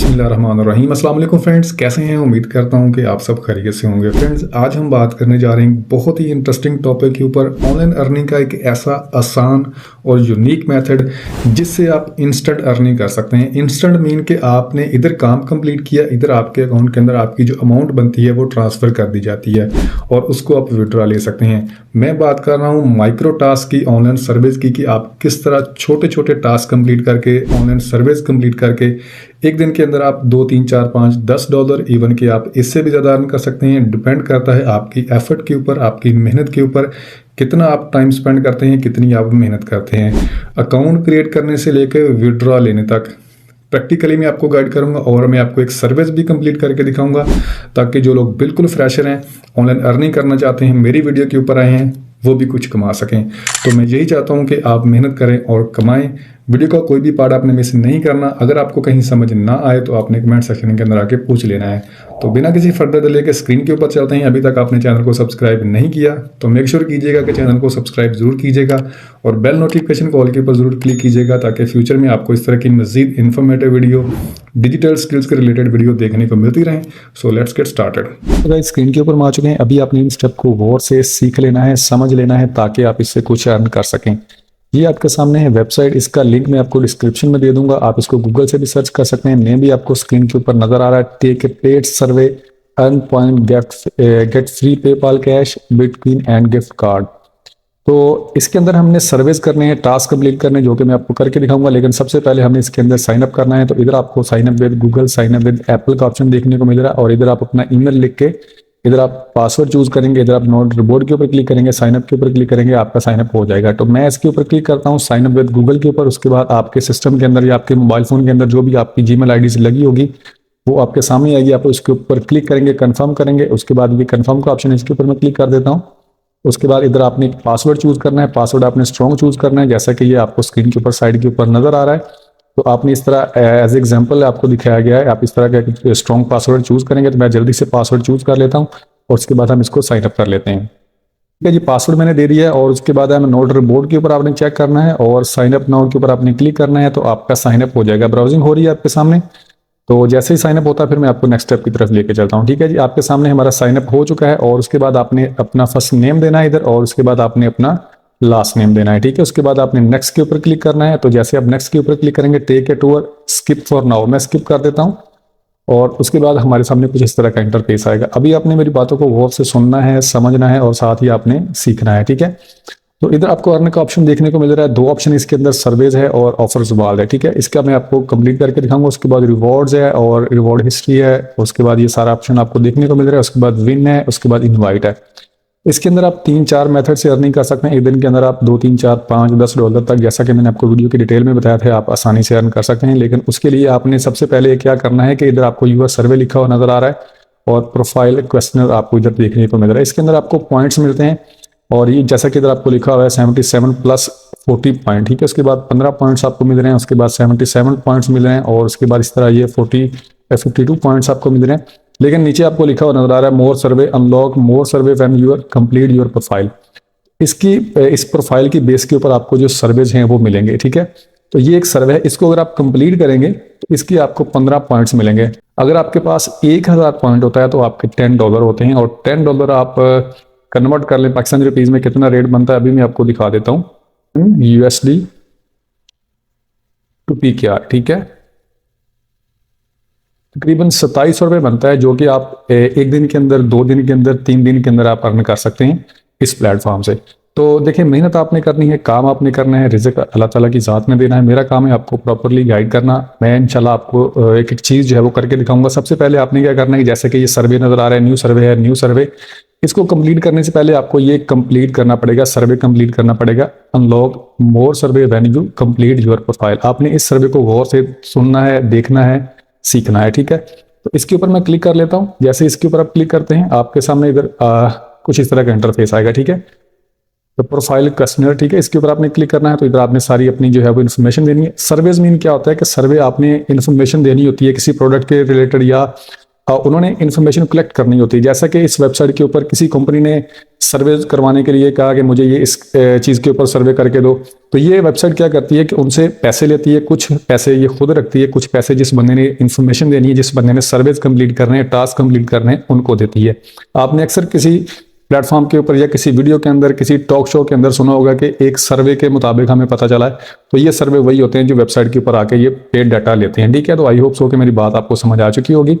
बिस्मिल्लाहिर्रहमानिर्रहीम। अस्सलाम वालेकुम फ्रेंड्स, कैसे हैं? उम्मीद करता हूं कि आप सब खैरियत से होंगे। फ्रेंड्स, आज हम बात करने जा रहे हैं बहुत ही इंटरेस्टिंग टॉपिक के ऊपर, ऑनलाइन अर्निंग का एक ऐसा आसान और यूनिक मेथड जिससे आप इंस्टेंट अर्निंग कर सकते हैं। इंस्टेंट मीन कि आपने इधर काम कंप्लीट किया, इधर आपके अकाउंट के अंदर आपकी जो अमाउंट बनती है वो ट्रांसफ़र कर दी जाती है और उसको आप विड्रॉ ले सकते हैं। मैं बात कर रहा हूँ माइक्रो टास्क की, ऑनलाइन सर्विस की, कि आप किस तरह छोटे छोटे टास्क कंप्लीट करके, ऑनलाइन सर्विस कंप्लीट करके एक दिन के अंदर आप 2, 3, 4, 5, $10 इवन कि आप इससे भी ज़्यादा अर्न कर सकते हैं। डिपेंड करता है आपकी एफर्ट के ऊपर, आपकी मेहनत के ऊपर, कितना आप टाइम स्पेंड करते हैं, कितनी आप मेहनत करते हैं। अकाउंट क्रिएट करने से लेकर विड्रॉ लेने तक प्रैक्टिकली मैं आपको गाइड करूंगा और मैं आपको एक सर्विस भी कंप्लीट करके दिखाऊंगा, ताकि जो लोग बिल्कुल फ्रेशर हैं, ऑनलाइन अर्निंग करना चाहते हैं, मेरी वीडियो के ऊपर आए हैं, वो भी कुछ कमा सकें। तो मैं यही चाहता हूं कि आप मेहनत करें और कमाएं। वीडियो का कोई भी पार्ट आपने मिस नहीं करना। अगर आपको कहीं समझ ना आए तो आपने कमेंट सेक्शन के अंदर आके पूछ लेना है। तो बिना किसी फर्दर डिले के स्क्रीन के ऊपर चलते हैं। अभी तक आपने चैनल को सब्सक्राइब नहीं किया तो मेक श्योर कीजिएगा कि चैनल को सब्सक्राइब जरूर कीजिएगा और बेल नोटिफिकेशन कॉल के ऊपर जरूर क्लिक कीजिएगा, ताकि फ्यूचर में आपको इस तरह की मजीद इन्फॉर्मेटिव वीडियो, डिजिटल स्किल्स के रिलेटेड वीडियो देखने को मिलती रहें। So let's get started. तो गाइस, स्क्रीन के ऊपर हम आ चुके हैं। अभी आपने इन स्टेप को गौर से सीख लेना है, समझ लेना है, ताकि आप इससे कुछ अर्न कर सकें। ये आपके सामने है वेबसाइट, इसका लिंक मैं आपको डिस्क्रिप्शन में दे दूंगा। आप इसको गूगल से भी सर्च कर सकते हैं। नेम भी आपको स्क्रीन के ऊपर नजर आ रहा है, take a paid survey, earn point, get free PayPal cash, bitcoin and gift card. तो इसके अंदर हमने सर्विस करने हैं, टास्क कंप्लीट करने हैं, जो कि मैं आपको करके दिखाऊंगा। लेकिन सबसे पहले हमें इसके अंदर साइन अप करना है। तो इधर आपको sign up with Google, sign up with Apple का ऑप्शन देखने को मिल रहा है और इधर आप अपना ईमेल लिख के इधर आप पासवर्ड चूज करेंगे। इधर आप नोट रिपोर्ट के ऊपर क्लिक करेंगे, साइन अप के ऊपर क्लिक करेंगे, आपका साइन अप हो जाएगा। तो मैं इसके ऊपर क्लिक करता हूँ, साइन अप विद गूगल के ऊपर। उसके बाद आपके सिस्टम के अंदर या आपके मोबाइल फोन के अंदर जो भी आपकी जीमेल आईडी से लगी होगी वो आपके सामने आएगी। आप उसके ऊपर क्लिक करेंगे, कंफर्म करेंगे। उसके बाद ये कंफर्म का ऑप्शन है, इसके ऊपर मैं क्लिक कर देता हूँ। उसके बाद इधर आपने पासवर्ड चूज करना है। पासवर्ड आपने स्ट्रॉन्ग चूज करना है, जैसा कि ये आपको स्क्रीन के ऊपर साइड के ऊपर नजर आ रहा है। तो आपने इस तरह एज एग्जांपल आपको दिखाया गया है, आप इस तरह का स्ट्रॉन्ग पासवर्ड चूज करेंगे। तो मैं जल्दी से पासवर्ड चूज कर लेता हूँ और उसके बाद हम इसको साइन अप कर लेते हैं। ठीक है जी, पासवर्ड मैंने दे दिया है और उसके बाद हमें नोट रिपोर्ट के ऊपर आपने चेक करना है और साइन अप नाउ के ऊपर आपने क्लिक करना है। तो आपका साइन अप हो जाएगा। ब्राउजिंग हो रही है आपके सामने। तो जैसे ही साइन अप होता है फिर मैं आपको नेक्स्ट स्टेप की तरफ लेके चलता हूँ। ठीक है जी, आपके सामने हमारा साइन अप हो चुका है और उसके बाद आपने अपना फर्स्ट नेम देना है इधर और उसके बाद आपने अपना लास्ट नेम देना है। ठीक है, उसके बाद आपने नेक्स्ट के ऊपर क्लिक करना है। तो जैसे आप नेक्स्ट के ऊपर क्लिक करेंगे, take a tour, skip for now, मैं स्किप कर देता हूँ और उसके बाद हमारे सामने कुछ इस तरह का इंटरफेस आएगा। अभी आपने मेरी बातों को गौर से सुनना है, समझना है और साथ ही आपने सीखना है। ठीक है, तो इधर आपको अर्न का ऑप्शन देखने को मिल रहा है। 2 ऑप्शन इसके अंदर, सर्वेज है और ऑफर्स वाल है। ठीक है, इसका मैं आपको कंप्लीट करके दिखाऊंगा। उसके बाद रिवॉर्ड्स है और रिवॉर्ड हिस्ट्री है। उसके बाद ये सारा ऑप्शन आपको देखने को मिल रहा है। उसके बाद विन है, उसके बाद इनवाइट है। इसके अंदर आप 3-4 मेथड से अर्निंग कर सकते हैं। एक दिन के अंदर आप 2, 3, 4, 5, $10 तक, जैसा कि मैंने आपको वीडियो की डिटेल में बताया था, आप आसानी से अर्न कर सकते हैं। लेकिन उसके लिए आपने सबसे पहले क्या करना है कि इधर आपको यूर सर्वे लिखा हुआ नजर आ रहा है और प्रोफाइल क्वेश्चनर आपको इधर देखने को मिल रहा है। इसके अंदर आपको पॉइंट्स मिलते हैं और ये जैसा कि इधर आपको लिखा हुआ है 77 प्लस 40 पॉइंट। ठीक है, उसके बाद 15 पॉइंट्स आपको मिल रहे हैं। उसके बाद 77 पॉइंट्स मिल रहे हैं और उसके बाद इस तरह ये 52 पॉइंट्स आपको मिल रहे हैं। लेकिन नीचे आपको लिखा हुआ नजर आ रहा है more survey, unlock more survey when you complete your profile. इस प्रोफाइल की बेस के ऊपर आपको जो सर्वेज हैं वो मिलेंगे। ठीक है, तो ये एक सर्वे है, इसको अगर आप कंप्लीट करेंगे तो इसकी आपको 15 पॉइंट्स मिलेंगे। अगर आपके पास 1000 पॉइंट होता है तो आपके $10 होते हैं और $10 आप कन्वर्ट कर लें पाकिस्तानी रुपीज में, कितना रेट बनता है अभी मैं आपको दिखा देता हूँ। USD टू PKR, ठीक है, तकरीबन 2700 रुपये बनता है, जो कि आप एक दिन के अंदर, 2 दिन के अंदर, 3 दिन के अंदर आप अर्न कर सकते हैं इस प्लेटफॉर्म से। तो देखिए, मेहनत आपने करनी है, काम आपने करना है, रिज़्क अल्लाह ताला की ज़ात में देना है। मेरा काम है आपको प्रॉपर्ली गाइड करना। मैं इंशाल्लाह आपको एक एक चीज़ जो है वो करके दिखाऊंगा। सबसे पहले आपने क्या करना है, जैसे कि ये सर्वे नज़र आ रहा है, न्यू सर्वे है, न्यू सर्वे, इसको कंप्लीट करने से पहले आपको ये कंप्लीट करना पड़ेगा, सर्वे कंप्लीट करना पड़ेगा। Unlock more survey when you complete your profile. आपने इस सर्वे को गौर से सुनना है, देखना है, सीखना है। ठीक है, तो इसके ऊपर मैं क्लिक कर लेता हूँ। जैसे इसके ऊपर आप क्लिक करते हैं, आपके सामने इधर कुछ इस तरह का इंटरफेस आएगा। ठीक है, तो प्रोफाइल क्वेश्चनर, ठीक है, इसके ऊपर आपने क्लिक करना है। तो इधर आपने सारी अपनी जो है वो इन्फॉर्मेशन देनी है। सर्वेज मीन क्या होता है कि सर्वे आपने इन्फॉर्मेशन देनी होती है किसी प्रोडक्ट के रिलेटेड, या उन्होंने इन्फॉर्मेशन कलेक्ट करनी होती है। जैसा कि इस वेबसाइट के ऊपर किसी कंपनी ने सर्वे करवाने के लिए कहा कि मुझे ये इस चीज़ के ऊपर सर्वे करके दो। तो ये वेबसाइट क्या करती है कि उनसे पैसे लेती है, कुछ पैसे ये खुद रखती है, कुछ पैसे जिस बंदे ने इन्फॉर्मेशन देनी है, जिस बंदे ने सर्वेज कंप्लीट करने हैं, टास्क कंप्लीट करने हैं, उनको देती है। आपने अक्सर किसी प्लेटफॉर्म के ऊपर या किसी वीडियो के अंदर, किसी टॉक शो के अंदर सुना होगा कि एक सर्वे के मुताबिक हमें पता चला है। तो ये सर्वे वही होते हैं जो वेबसाइट के ऊपर आके ये पेड डाटा लेते हैं, ठीक है। तो आई होप सो कि मेरी बात आपको समझ आ चुकी होगी।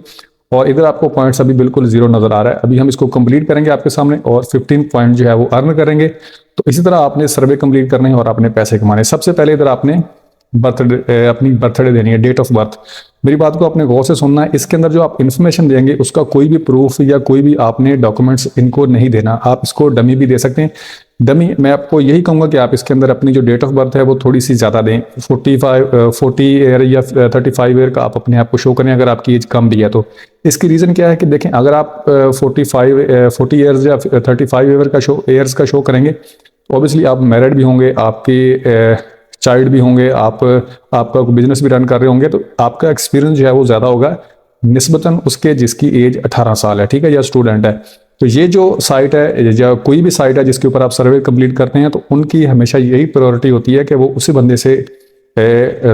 और इधर आपको पॉइंट्स अभी बिल्कुल जीरो नजर आ रहा है। अभी हम इसको कंप्लीट करेंगे आपके सामने और 15 पॉइंट जो है वो अर्न करेंगे। तो इसी तरह आपने सर्वे कंप्लीट करने हैं और अपने पैसे कमाने। सबसे पहले इधर आपने अपनी बर्थडे देनी है, डेट ऑफ बर्थ। मेरी बात को आपने गौर से सुनना है। इसके अंदर जो आप इन्फॉर्मेशन देंगे उसका कोई भी प्रूफ या कोई भी आपने डॉक्यूमेंट्स इनको नहीं देना। आप इसको डमी भी दे सकते हैं। डमी मैं आपको यही कहूंगा कि आप इसके अंदर अपनी जो डेट ऑफ बर्थ है वो थोड़ी सी ज़्यादा दें। 40 ईयर या 35 ईयर का आप अपने आप को शो करें अगर आपकी एज कम भी है तो। इसकी रीज़न क्या है कि देखें, अगर आप 40 ईयर्स या 35 ईयर्स का शो करेंगे तो ऑब्वियसली आप मैरिड भी होंगे, आपके चाइल्ड भी होंगे, आपका बिजनेस भी रन कर रहे होंगे, तो आपका एक्सपीरियंस जो है वो ज़्यादा होगा निस्बतन उसके जिसकी एज 18 साल है, ठीक है, या स्टूडेंट है। तो ये जो साइट है या कोई भी साइट है जिसके ऊपर आप सर्वे कंप्लीट करते हैं तो उनकी हमेशा यही प्रायोरिटी होती है कि वो उसी बंदे से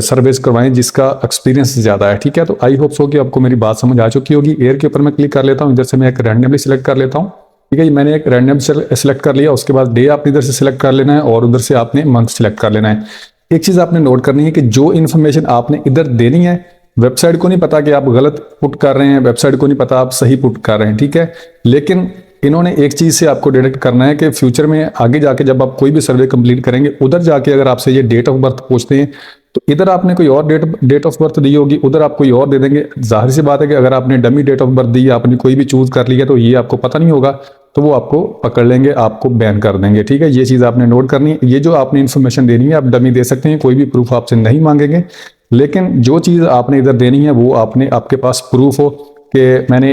सर्विस करवाएं जिसका एक्सपीरियंस ज़्यादा है, ठीक है। तो आई होप सो कि आपको मेरी बात समझ आ चुकी होगी। एयर के ऊपर मैं क्लिक कर लेता हूँ, इधर से मैं एक रैंडमली सिलेक्ट कर लेता हूँ, ठीक है। मैंने एक रैंडम सेलेक्ट कर लिया। उसके बाद डे आपने इधर से सिलेक्ट कर लेना है और उधर से आपने मंथ सिलेक्ट कर लेना है। एक चीज़ आपने नोट करनी है कि जो इन्फॉर्मेशन आपने इधर देनी है, वेबसाइट को नहीं पता कि आप गलत पुट कर रहे हैं, वेबसाइट को नहीं पता आप सही पुट कर रहे हैं, ठीक है। लेकिन इन्होंने एक चीज़ से आपको डिटेक्ट करना है कि फ्यूचर में आगे जाके जब आप कोई भी सर्वे कंप्लीट करेंगे, उधर जाके अगर आपसे ये डेट ऑफ बर्थ पूछते हैं तो इधर आपने कोई और डेट ऑफ बर्थ दी होगी, उधर आप कोई और दे देंगे। जाहिर सी बात है कि अगर आपने डमी डेट ऑफ बर्थ दी, आपने कोई भी चूज कर लिया तो ये आपको पता नहीं होगा, तो वो आपको पकड़ लेंगे, आपको बैन कर देंगे, ठीक है। ये चीज़ आपने नोट करनी है। ये जो आपने इन्फॉर्मेशन देनी है आप डमी दे सकते हैं, कोई भी प्रूफ आपसे नहीं मांगेंगे। लेकिन जो चीज़ आपने इधर देनी है वो आपके पास प्रूफ हो कि मैंने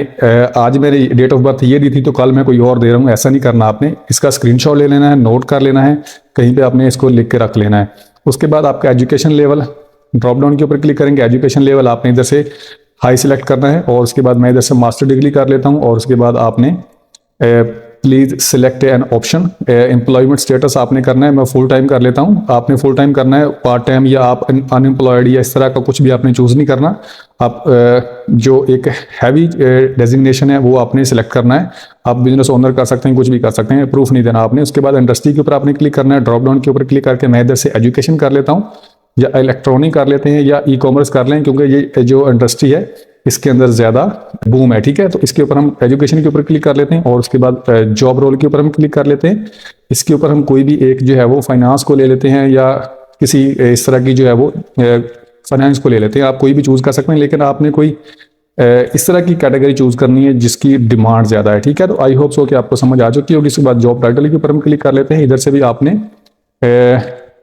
आज मेरी डेट ऑफ बर्थ ये दी थी तो कल मैं कोई और दे रहा हूँ, ऐसा नहीं करना। आपने इसका स्क्रीनशॉट ले लेना है, नोट कर लेना है, कहीं पे आपने इसको लिख के रख लेना है। उसके बाद आपका एजुकेशन लेवल, ड्रॉप डाउन के ऊपर क्लिक करेंगे, एजुकेशन लेवल आपने इधर से हाई सिलेक्ट करना है और उसके बाद मैं इधर से मास्टर डिग्री कर लेता हूँ। और उसके बाद आपने please select an option, employment status आपने करना है, मैं फुल टाइम कर लेता हूँ। आपने फुल टाइम करना है, पार्ट टाइम या आप अनएम्प्लॉयड या इस तरह का कुछ भी आपने चूज नहीं करना। आप जो एक हैवी डेजिग्नेशन है वो आपने सिलेक्ट करना है। आप बिजनेस ओनर कर सकते हैं, कुछ भी कर सकते हैं, प्रूफ नहीं देना आपने। उसके बाद इंडस्ट्री के ऊपर आपने क्लिक करना है, ड्रॉप डाउन के ऊपर क्लिक करके मैं इधर से एजुकेशन कर लेता हूँ, या इलेक्ट्रॉनिक कर लेते हैं या ई कॉमर्स कर लें, क्योंकि ये जो इंडस्ट्री है इसके अंदर ज़्यादा बूम है, ठीक है। तो इसके ऊपर हम एजुकेशन के ऊपर क्लिक कर लेते हैं और उसके बाद जॉब रोल के ऊपर हम क्लिक कर लेते हैं। इसके ऊपर हम कोई भी एक जो है वो फाइनेंस को ले लेते हैं या किसी इस तरह की जो है वो फाइनेंस को ले लेते हैं। आप कोई भी चूज़ कर सकते हैं, लेकिन आपने कोई इस तरह की कैटेगरी चूज़ करनी है जिसकी डिमांड ज़्यादा है, ठीक है। तो आई होप सो कि आपको समझ आ चुकी होगी। इसके बाद जॉब टाइटल के ऊपर हम क्लिक कर लेते हैं। इधर से भी आपने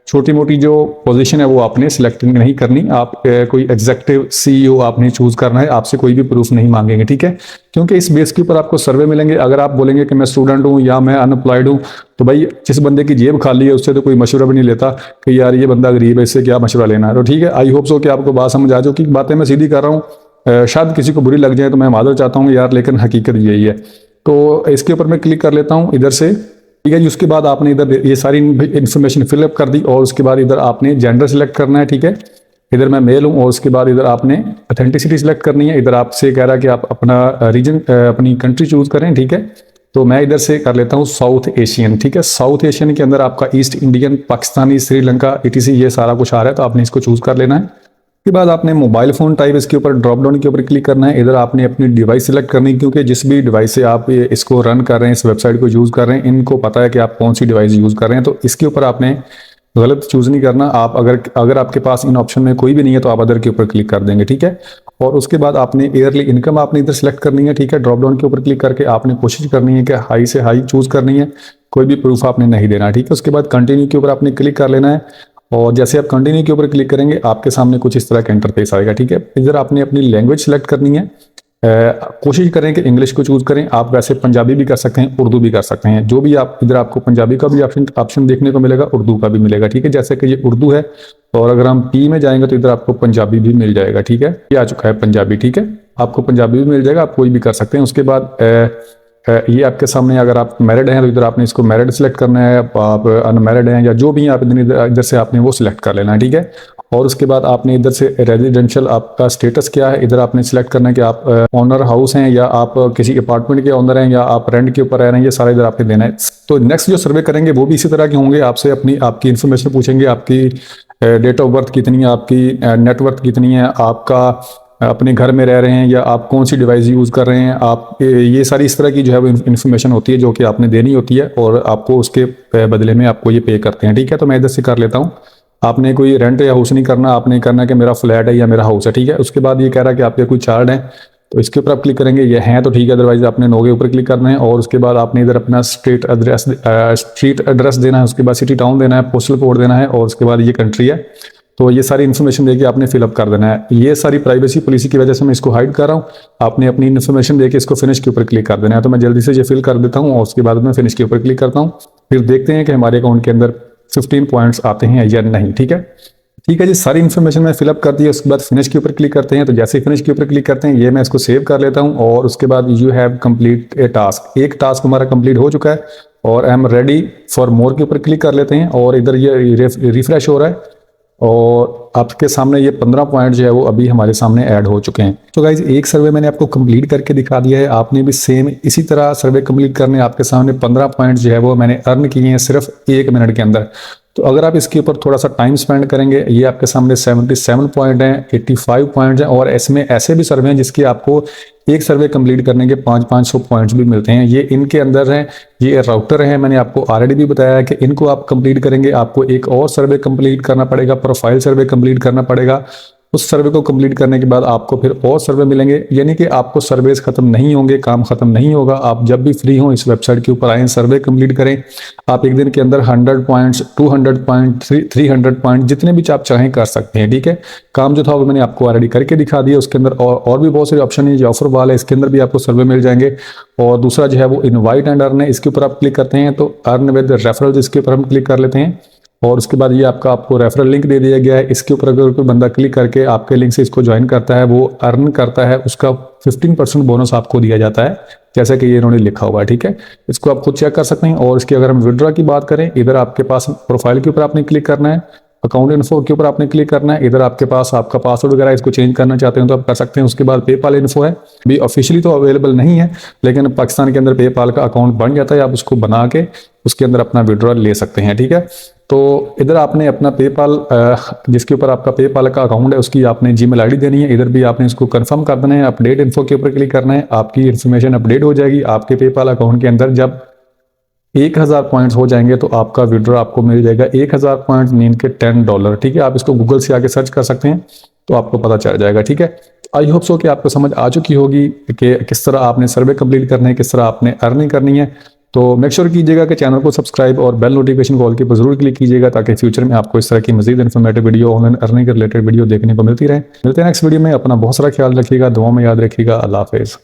छोटी मोटी जो पोजीशन है वो आपने सिलेक्ट नहीं करनी। आप कोई एग्जेक्टिव सीईओ आपने चूज करना है, आपसे कोई भी प्रूफ नहीं मांगेंगे, ठीक है। क्योंकि इस बेस के ऊपर आपको सर्वे मिलेंगे। अगर आप बोलेंगे कि मैं स्टूडेंट हूँ या मैं अनएम्प्लॉयड हूँ, तो भाई जिस बंदे की जेब खाली है उससे तो कोई मशवरा भी नहीं लेता कि यार ये बंदा गरीब है, इससे क्या मशवरा लेना है। तो ठीक है, आई होप सो कि आपको बात समझ आ चुकी। बातें मैं सीधी कर रहा हूँ, शायद किसी को बुरी लग जाए तो मैं माजर चाहता हूँ यार, लेकिन हकीकत यही है। तो इसके ऊपर मैं क्लिक कर लेता हूँ इधर से, ठीक है जी। उसके बाद आपने इधर ये सारी इन्फॉर्मेशन फिलअप कर दी और उसके बाद इधर आपने जेंडर सिलेक्ट करना है, ठीक है। इधर मैं मेल हूँ और उसके बाद इधर आपने ऑथेंटिसिटी सिलेक्ट करनी है। इधर आपसे कह रहा है कि आप अपना रीजन, अपनी कंट्री चूज करें, ठीक है। तो मैं इधर से कर लेता हूँ साउथ एशियन, ठीक है। साउथ एशियन के अंदर आपका east Indian, Pakistani, Sri Lanka, ETC ये सारा कुछ आ रहा है, तो आपने इसको चूज कर लेना है। उसके बाद आपने मोबाइल फ़ोन टाइप इसके ऊपर ड्रॉप डाउन के ऊपर क्लिक करना है। इधर आपने अपनी डिवाइस सिलेक्ट करनी है, क्योंकि जिस भी डिवाइस से आप इसको रन कर रहे हैं, इस वेबसाइट को यूज़ कर रहे हैं, इनको पता है कि आप कौन सी डिवाइस यूज़ कर रहे हैं। तो इसके ऊपर आपने गलत चूज़ नहीं करना। आप अगर आपके पास इन ऑप्शन में कोई भी नहीं है तो आप अदर के ऊपर क्लिक कर देंगे, ठीक है। और उसके बाद आपने ईयरली इनकम आपने इधर सेलेक्ट करनी है, ठीक है। ड्रॉप डाउन के ऊपर क्लिक करके आपने कोशिश करनी है कि हाई से हाई चूज़ करनी है, कोई भी प्रूफ आपने नहीं देना, ठीक है। उसके बाद कंटिन्यू के ऊपर आपने क्लिक कर लेना है और जैसे आप कंटिन्यू के ऊपर क्लिक करेंगे आपके सामने कुछ इस तरह का इंटरफेस आएगा, ठीक है। इधर आपने अपनी लैंग्वेज सेलेक्ट करनी है। कोशिश करें कि इंग्लिश को चूज करें। आप वैसे पंजाबी भी कर सकते हैं, उर्दू भी कर सकते हैं, जो भी आप इधर आपको पंजाबी का भी ऑप्शन देखने को मिलेगा, उर्दू का भी मिलेगा, ठीक है। जैसे कि ये उर्दू है और अगर हम पी में जाएंगे तो इधर आपको पंजाबी भी मिल जाएगा, ठीक है। ये आ चुका है पंजाबी, ठीक है। आपको पंजाबी भी मिल जाएगा, आप कोई भी कर सकते हैं। उसके बाद ये आपके सामने, अगर आप मैरिड हैं तो इधर आपने इसको मैरिड सेलेक्ट करना है, आप अनमैरिड हैं या जो भी हैं आप इधर से आपने वो सिलेक्ट कर लेना है, ठीक है। और उसके बाद आपने इधर से रेजिडेंशियल आपका स्टेटस क्या है, इधर आपने सिलेक्ट करना है कि आप ओनर हाउस हैं या आप किसी अपार्टमेंट के ओनर हैं या आप रेंट के ऊपर रह रहे हैं, ये सारा इधर आपने देना है। तो नेक्स्ट जो सर्वे करेंगे वो भी इसी तरह के होंगे, आपसे आपकी इन्फॉर्मेशन पूछेंगे, आपकी डेट ऑफ बर्थ कितनी है, आपकी नेटवर्थ कितनी है, आपका अपने घर में रह रहे हैं या आप कौन सी डिवाइस यूज़ कर रहे हैं, आप ये सारी इस तरह की जो है वो इन्फॉर्मेशन होती है जो कि आपने देनी होती है और आपको उसके बदले में आपको ये पे करते हैं, ठीक है। तो मैं इधर से कर लेता हूँ। आपने कोई रेंट या हाउस नहीं करना, आपने करना है कि मेरा फ्लैट है या मेरा हाउस है, ठीक है। उसके बाद ये कह रहा है कि आपके कोई चार्ट है, तो इसके ऊपर आप क्लिक करेंगे, ये हैं तो ठीक है, अदरवाइज आपने नो के ऊपर क्लिक करना है। और उसके बाद आपने इधर अपना स्ट्रीट एड्रेस देना है, उसके बाद सिटी टाउन देना है, पोस्टल कोड देना है और उसके बाद ये कंट्री है। तो ये सारी इन्फॉर्मेशन देके आपने फिलअप कर देना है। ये सारी प्राइवेसी पॉलिसी की वजह से मैं इसको हाइड कर रहा हूँ। आपने अपनी इन्फॉर्मेशन देके इसको फिनिश के ऊपर क्लिक कर देना है। तो मैं जल्दी से ये फिल कर देता हूँ और उसके बाद मैं फिनिश के ऊपर क्लिक करता हूँ। फिर देखते हैं कि हमारे अकाउंट के अंदर 15 पॉइंट्स आते हैं या नहीं, ठीक है। ठीक है जी, सारी इन्फॉर्मेशन मैं फिलअप कर दी है। उसके बाद फिनिश के ऊपर क्लिक करते हैं। तो जैसे ही फिनिश के ऊपर क्लिक करते हैं, ये मैं इसको सेव कर लेता हूँ और उसके बाद you have complete A task, एक टास्क हमारा कंप्लीट हो चुका है और I am ready for more के ऊपर क्लिक कर लेते हैं और इधर ये रिफ्रेश हो रहा है और आपके सामने ये 15 पॉइंट जो है वो अभी हमारे सामने ऐड हो चुके हैं। तो गाइज एक सर्वे मैंने आपको कंप्लीट करके दिखा दिया है, आपने भी सेम इसी तरह सर्वे कंप्लीट करने, आपके सामने 15 पॉइंट जो है वो मैंने अर्न किए हैं सिर्फ 1 मिनट के अंदर। तो अगर आप इसके ऊपर थोड़ा सा टाइम स्पेंड करेंगे, ये आपके सामने 77 पॉइंट हैं, 85 पॉइंट हैं और इसमें ऐसे भी सर्वे हैं जिसकी आपको एक सर्वे कंप्लीट करने के 500 पॉइंट्स भी मिलते हैं। ये इनके अंदर हैं, ये राउटर है, मैंने आपको ऑलरेडी भी बताया है कि इनको आप कंप्लीट करेंगे, आपको एक और सर्वे कंप्लीट करना पड़ेगा, प्रोफाइल सर्वे कंप्लीट करना पड़ेगा। उस सर्वे को कंप्लीट करने के बाद आपको फिर और सर्वे मिलेंगे, यानी कि आपको सर्वेस खत्म नहीं होंगे, काम खत्म नहीं होगा। आप जब भी फ्री हो इस वेबसाइट के ऊपर आएँ, सर्वे कंप्लीट करें। आप एक दिन के अंदर 100 पॉइंट्स, 200 पॉइंट, 300 पॉइंट जितने भी आप चाहें कर सकते हैं, ठीक है। काम जो था वो मैंने आपको ऑलरेडी करके दिखा दिया। उसके अंदर और भी बहुत सारे ऑप्शन है, जो ऑफर वाला है इसके अंदर भी आपको सर्वे मिल जाएंगे। और दूसरा जो है वो इनवाइट एंड अर्न है, इसके ऊपर आप क्लिक करते हैं तो अर्न विद रेफरल, इसके ऊपर हम क्लिक कर लेते हैं और उसके बाद ये आपको रेफरल लिंक दे दिया गया है। इसके ऊपर अगर कोई बंदा क्लिक करके आपके लिंक से इसको ज्वाइन करता है, वो अर्न करता है, उसका 15% बोनस आपको दिया जाता है, जैसा कि ये इन्होंने लिखा हुआ है, ठीक है। इसको आप खुद चेक कर सकते हैं। और इसकी अगर हम विड्रॉ की बात करें, इधर आपके पास प्रोफाइल के ऊपर आपने क्लिक करना है, अकाउंट इन्फो के ऊपर आपने क्लिक करना है। इधर आपके पास आपका पासवर्ड वगैरह इसको चेंज करना चाहते हैं तो आप कर सकते हैं। उसके बाद पेपाल इन्फो है, भी ऑफिशियली तो अवेलेबल नहीं है, लेकिन पाकिस्तान के अंदर पेपाल का अकाउंट बन जाता है, आप उसको बना के उसके अंदर अपना विड्रॉल ले सकते हैं, ठीक है। तो इधर आपने अपना पेपाल, जिसके ऊपर आपका पेपाल का अकाउंट है, उसकी आपने जीमेल आईडी देनी है। इधर भी आपने इसको कंफर्म कर देना है, अपडेट इन्फो के ऊपर क्लिक करना है, आपकी इन्फॉर्मेशन अपडेट हो जाएगी। आपके पेपाल अकाउंट के अंदर जब 1000 पॉइंट्स हो जाएंगे तो आपका विड्रॉ आपको मिल जाएगा 1000 पॉइंट्स मीन के $10, ठीक है। आप इसको गूगल से आके सर्च कर सकते हैं तो आपको पता चल जाएगा, ठीक है। आई होप सो कि आपको समझ आ चुकी होगी कि किस तरह आपने सर्वे कंप्लीट करना है, किस तरह आपने अर्निंग करनी है। तो मेक श्योर कीजिएगा कि चैनल को सब्सक्राइब और बेल नोटिफिकेशन कॉल के ऊपर जरूर क्लिक कीजिएगा, ताकि फ्यूचर में आपको इस तरह की मजीद इन्फॉर्मेटिव वीडियो, ऑनलाइन अर्निंग के रिलेटेड वीडियो देखने को मिलती रहे। मिलते हैं नेक्स्ट वीडियो में। अपना बहुत सारा ख्याल रखिएगा, दुआ में याद रखिएगा। अल्लाह हाफिज़।